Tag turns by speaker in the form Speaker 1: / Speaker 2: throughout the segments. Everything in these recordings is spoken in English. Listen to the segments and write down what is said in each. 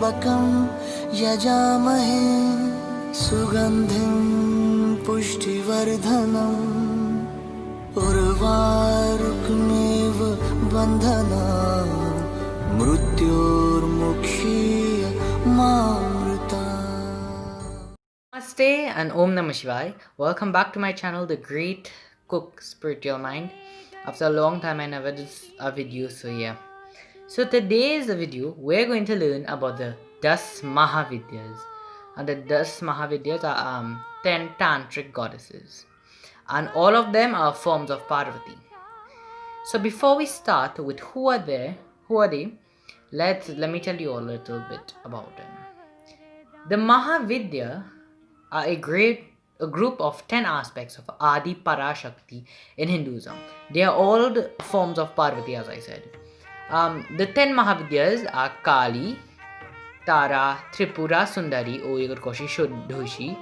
Speaker 1: त्र्यम्बकं यजामहे सुगन्धिं पुष्टिवर्धनम् उर्वारुकमेव बन्धनात् मृत्योर्मुक्षीयमामृता.
Speaker 2: Namaste and Om Namah Shivaya. Welcome back to my channel, The Great Cook Spiritual Mind. After a long time I never did a video, so yeah. So today's video we're going to learn about the 10 Mahavidyas. And the 10 Mahavidyas are 10 tantric goddesses. And all of them are forms of Parvati. So before we start with who are they, let me tell you a little bit about them. The Mahavidya are a group of 10 aspects of Adi Parashakti in Hinduism. They are all the forms of Parvati, as I said. The 10 Mahavidyas are Kali, Tara, Tripura Sundari, Oyagurkoshi Shuddhushi,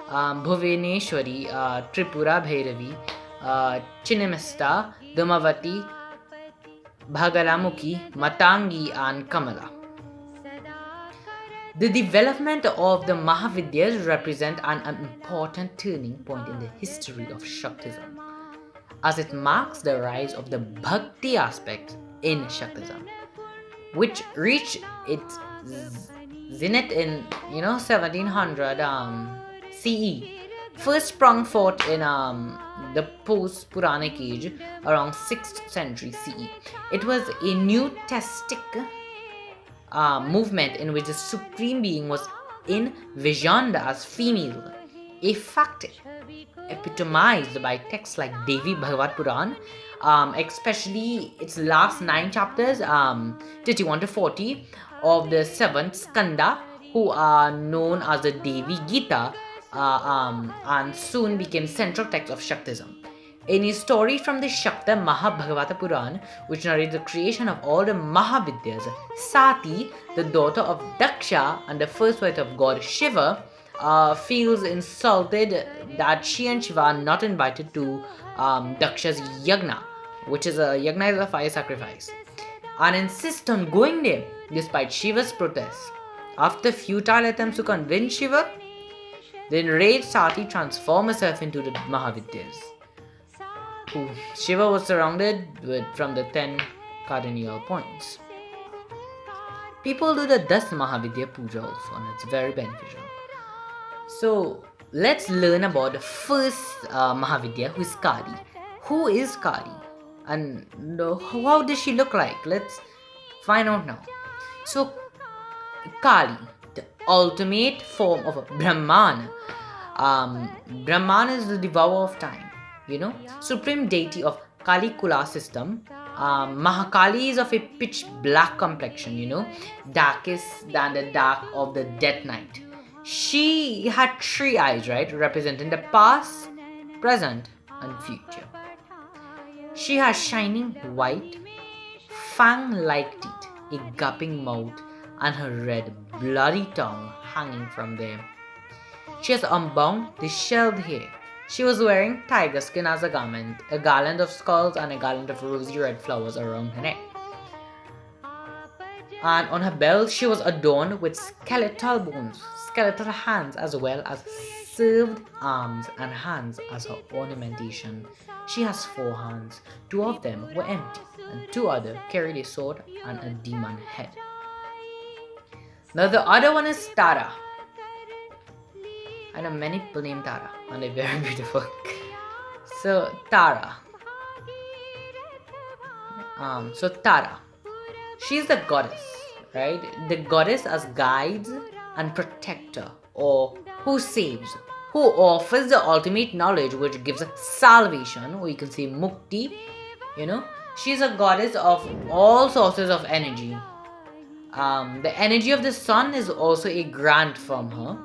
Speaker 2: Bhuvaneshwari, Tripura Bhairavi, Chinnamasta, Dhamavati, Bhagalamukhi, Matangi, and Kamala. The development of the Mahavidyas represent an important turning point in the history of Shaktism, as it marks the rise of the Bhakti aspect in Shaktism, which reached its zenith in 1700 CE. First sprung forth in the post-Puranic age around 6th century CE. It was a new theistic movement in which the Supreme Being was envisioned as female, a fact epitomized by texts like Devi Bhagavat Puran, especially its last 9 chapters, 31 to 40 of the 7th Skanda, who are known as the Devi Gita, and soon became central text of Shaktism. In a story from the Shakta Mahabhagavata Puran, which narrates the creation of all the Mahavidyas, Sati, the daughter of Daksha and the first wife of god Shiva, feels insulted that she and Shiva are not invited to Daksha's yagna, which is a fire sacrifice, and insists on going there despite Shiva's protests. After futile attempts to convince Shiva, the enraged Sati transforms herself into the Mahavidyas, who Shiva was surrounded with from the 10 cardinal points. People do the 10 Mahavidya Puja also, and it's very beneficial. So let's learn about the first Mahavidya, who is Kali. Who is Kali? And how does she look like? Let's find out now. So Kali, the ultimate form of Brahman. Brahman is the devourer of time, supreme deity of Kali Kula system. Mahakali is of a pitch black complexion, darkest than the dark of the death night. She had 3 eyes, right, representing the past, present, and future. She has shining white, fang-like teeth, a gaping mouth, and her red, bloody tongue hanging from there. She has unbound, disheveled hair. She was wearing tiger skin as a garment, a garland of skulls, and a garland of rosy red flowers around her neck. And on her belt, she was adorned with skeletal bones, skeletal hands, as well as served arms and hands as her ornamentation. She has 4 hands. 2 of them were empty, and 2 others carried a sword and a demon head. Now the other one is Tara. I know many people named Tara, and they're very beautiful. So Tara. Tara. She's the goddess, right? The goddess as guides and protector, or who saves, who offers the ultimate knowledge which gives salvation, or you can say mukti. She's a goddess of all sources of energy. The energy of the sun is also a grant from her.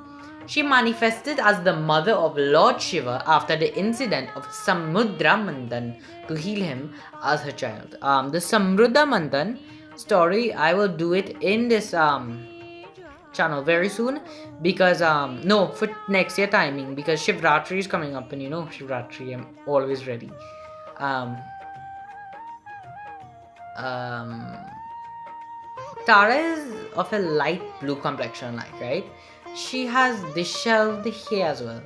Speaker 2: She manifested as the mother of Lord Shiva after the incident of Samudra Manthan to heal him as her child. The Samudra Manthan story, I will do it in this channel very soon, because for next year timing, because Shivratri is coming up, and Shivratri, I'm always ready. Tara is of a light blue complexion, like, right? She has disheveled hair as well.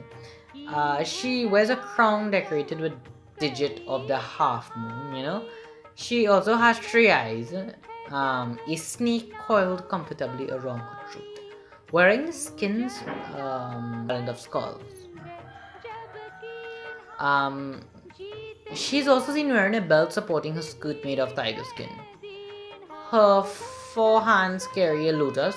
Speaker 2: She wears a crown decorated with digit of the half moon, She also has three eyes, a snake coiled comfortably around her throat, wearing skins of skulls. Um, she's also seen wearing a belt supporting her skirt made of tiger skin. Her four hands carry a lotus,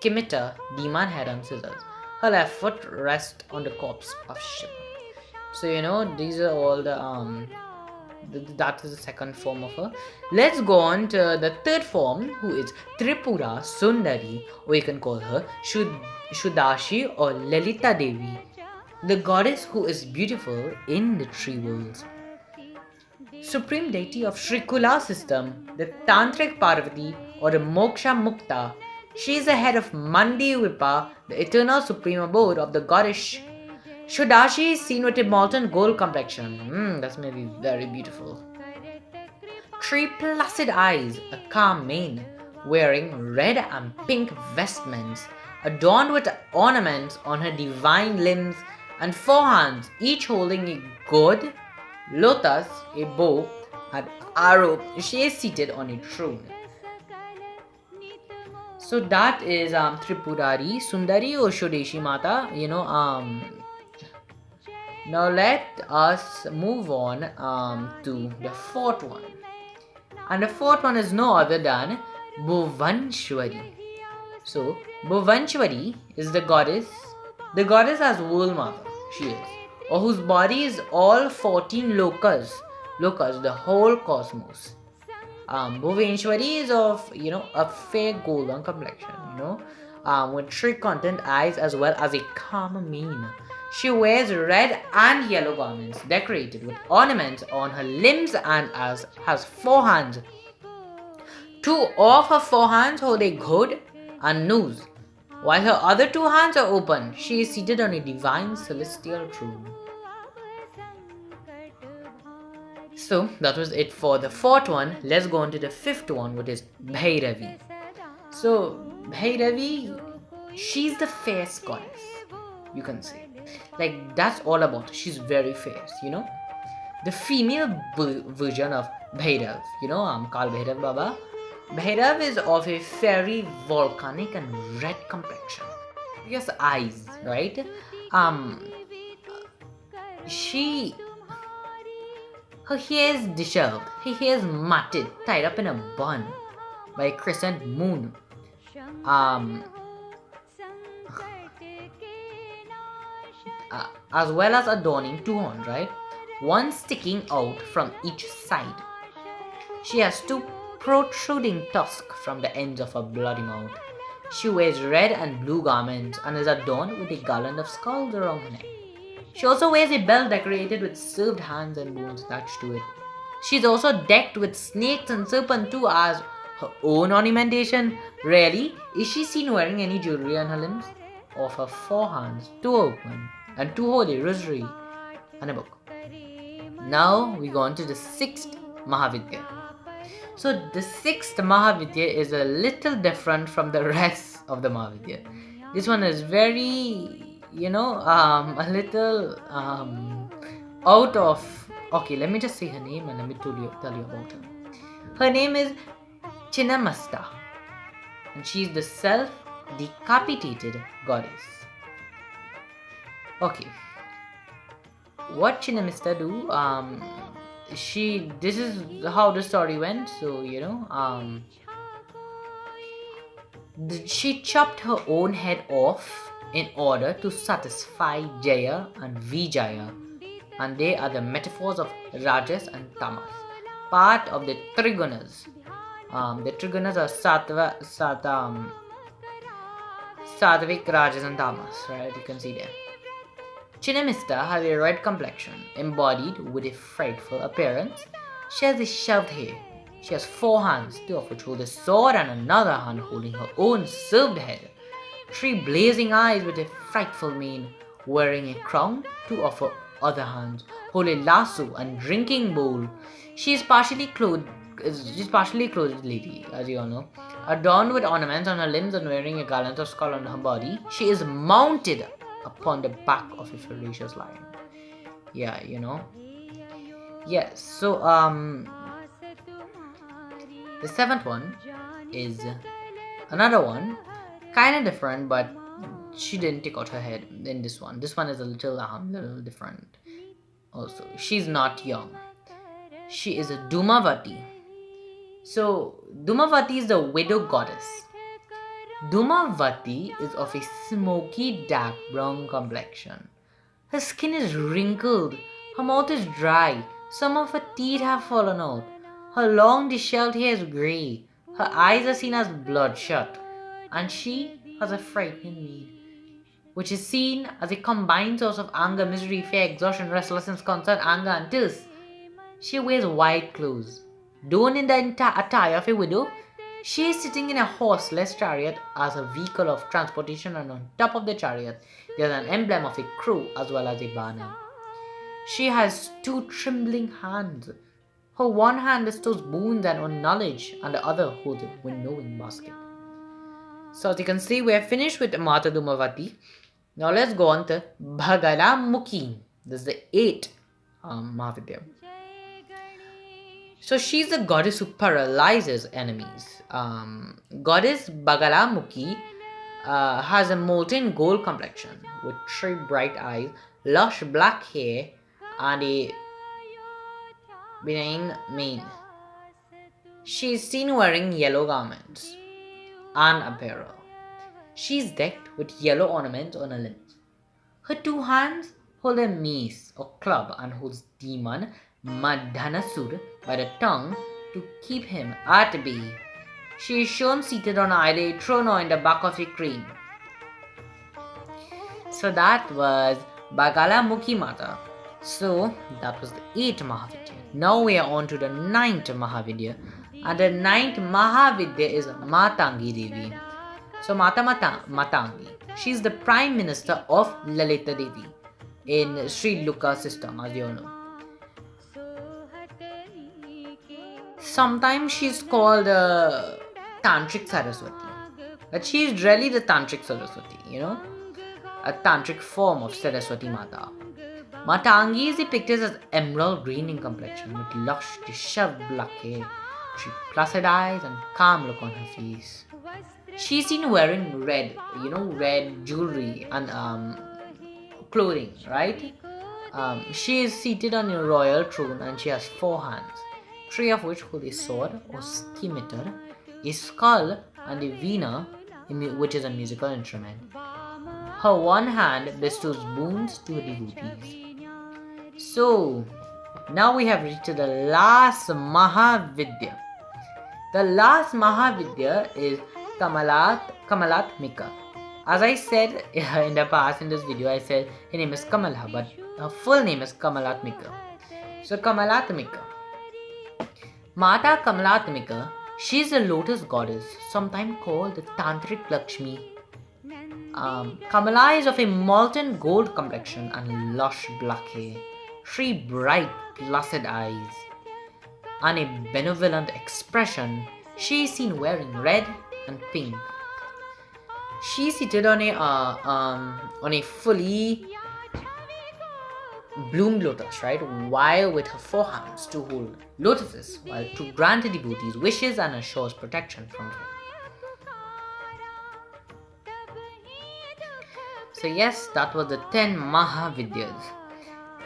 Speaker 2: scimitar, demon head, and scissors. Her left foot rests on the corpse of Shiva. So these are all that is the second form of her. Let's go on to the third form, who is Tripura Sundari, or you can call her Shudashi or Lalita Devi, the goddess who is beautiful in the three worlds. Supreme deity of Shrikula system, the Tantric Parvati or the Moksha Mukta. She is the head of Mandi Vipa, the eternal supreme abode of the goddess. Shudashi is seen with a molten gold complexion. That's maybe very beautiful. Three placid eyes, a calm mane, wearing red and pink vestments, adorned with ornaments on her divine limbs, and four hands, each holding a gourd, lotus, a bow, and arrow. She is seated on a throne. So that is Tripurari Sundari or Shodeshi Mata. Now let us move on to the fourth one. And the fourth one is no other than Bhuvanshwari. So Bhuvanshwari is the goddess. The goddess has world mother, she is, or whose body is all 14 lokas, the whole cosmos. Bhuvanshwari is of a fair golden complexion, with three content eyes as well as a calm mane. She wears red and yellow garments decorated with ornaments on her limbs and has four hands. Two of her four hands hold a gourd and noose, while her other two hands are open. She is seated on a divine celestial throne. So that was it for the fourth one. Let's go on to the fifth one, which is Bhairavi. So Bhairavi, she's the fairest goddess, you can say. Like, that's all about her. She's very fierce, The female version of Bhairav, Kal Bhairav Baba. Bhairav is of a very volcanic and red complexion. Yes, eyes, right? Her hair is disheveled. Her hair is matted, tied up in a bun by a crescent moon. As well as adorning two horns, right? One sticking out from each side. She has two protruding tusks from the ends of her bloody mouth. She wears red and blue garments and is adorned with a garland of skulls around her neck. She also wears a belt decorated with served hands and bones attached to it. She is also decked with snakes and serpents too as her own ornamentation. Rarely is she seen wearing any jewelry on her limbs. Of her four hands, two open, and two hold a rosary and a book. Now we go on to the sixth Mahavidya. So the sixth Mahavidya is a little different from the rest of the Mahavidya. This one is very, a little out of. Okay, let me just say her name and let me tell you about her. Her name is Chinnamasta, and she is the self-decapitated goddess. Okay, what Chinnamasta do? This is how the story went. So she chopped her own head off in order to satisfy Jaya and Vijaya, and they are the metaphors of Rajas and Tamas, part of the Trigunas. The Trigunas are Sattvic, Rajas and Tamas, right? You can see there. Chinnamasta has a red complexion, embodied with a frightful appearance. She has a shoved hair. She has four hands, two of which hold a sword and another hand holding her own served head. Three blazing eyes with a frightful mane, wearing a crown. Two of her other hands hold a lasso and drinking bowl. She is partially clothed lady, as you all know. Adorned with ornaments on her limbs and wearing a garland of skull on her body, she is mounted upon the back of a ferocious lion. Yeah, you know. Yes, so the seventh one is another one, kind of different, but she didn't take out her head in this one. This one is a little different. Also, she's not young. She is a Dhumavati. So Dhumavati is the widow goddess. Dhumavati is of a smoky dark brown complexion. Her skin is wrinkled, her mouth is dry, some of her teeth have fallen out. Her long disheveled hair is grey, her eyes are seen as bloodshot, and she has a frightening mien, which is seen as a combined source of anger, misery, fear, exhaustion, restlessness, concern, anger, and tears. She wears white clothes. Donned in the attire of a widow, she is sitting in a horseless chariot as a vehicle of transportation, and on top of the chariot there is an emblem of a crow as well as a banner. She has two trembling hands. Her one hand bestows boons and knowledge, and the other holds a winnowing basket. So as you can see, we are finished with Mata Dhumavati. Now let's go on to Bhagalamukhi. This is the 8th Mahavidya. So she's the goddess who paralyzes enemies. Goddess Bagalamukhi has a molten gold complexion with 3 bright eyes, lush black hair, and a benign mane. She is seen wearing yellow garments and apparel. She is decked with yellow ornaments on her limbs. Her 2 hands hold a mace or club and holds demon Madhanasur by the tongue to keep him at bay. She is shown seated on either a throne or in the back of a crane. So that was Bagalamukhi Mata. So that was the 8th Mahavidya. Now we are on to the 9th Mahavidya. And the 9th Mahavidya is Matangi Devi. So Matangi. She is the Prime Minister of Lalita Devi in Sri Luka system, as you all know. Sometimes she's called Tantric Saraswati. But she is really the Tantric Saraswati, a tantric form of Saraswati Mata. Matangi is depicted as emerald green in complexion with lush, disheveled black hair, 3 placid eyes, and calm look on her face. She is seen wearing red, red jewelry and clothing, right? She is seated on a royal throne and she has 4 hands, 3 of which hold a sword or scimitar, a skull, and a veena, which is a musical instrument. Her one hand bestows boons to her devotees. So, now we have reached the last Mahavidya. The last Mahavidya is Kamalatmika. As I said in the past in this video, I said her name is Kamala, but her full name is Kamalatmika. So Kamalatmika. Mata Kamalatmika, she is a lotus goddess, sometimes called the Tantric Lakshmi. Kamala is of a molten gold complexion and lush black hair, 3 bright placid eyes, and a benevolent expression. She is seen wearing red and pink. She is seated on a fully bloomed lotus, right? While with her 4 hands to hold lotuses, while to grant the devotees wishes and assures protection from them. So yes, that was the 10 Mahavidyas.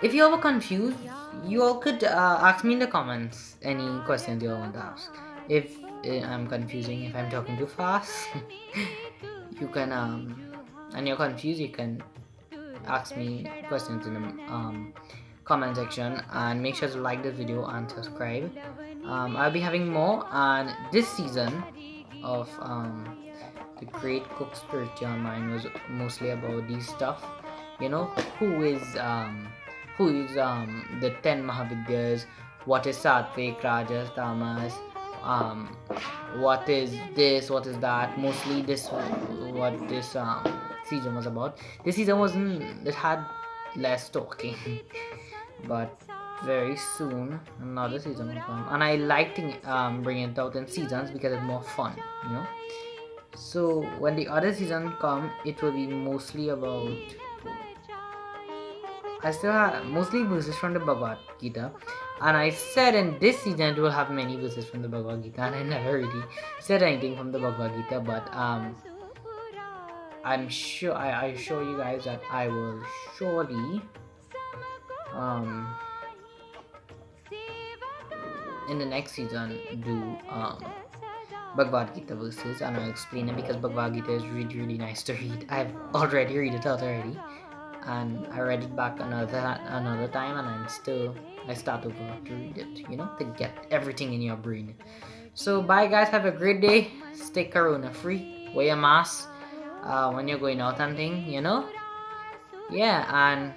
Speaker 2: If you are confused, you all could ask me in the comments any questions you all want to ask. If I'm confusing, if I'm talking too fast, you can, and you're confused, you can ask me questions in the comment section, and make sure to like this video and subscribe. I'll be having more, and this season of the Great Cook Spiritual Mind was mostly about these stuff. Who is the 10 Mahavidyas, what is Sattvic, Rajas, Tamas, what is this, what is that. Mostly this what this season was about. This season it had less talking but very soon another season will come, and I like to bring it out in seasons because it's more fun, you know. So when the other season come, it will be mostly about, I still have mostly verses from the Bhagavad Gita, and I said in this season it will have many verses from the Bhagavad Gita, and I never really said anything from the Bhagavad Gita, but I'm sure I assure you guys that I will surely in the next season do Bhagavad Gita verses, and I'll explain it because Bhagavad Gita is really nice to read. I've already read it out already, and I read it back another time, and I start over to read it, you know, to get everything in your brain. So bye guys, have a great day. Stay corona free. Wear a mask when you're going out and thing, you know. Yeah, and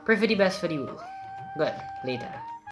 Speaker 2: pray for the best for the world. Good. Later.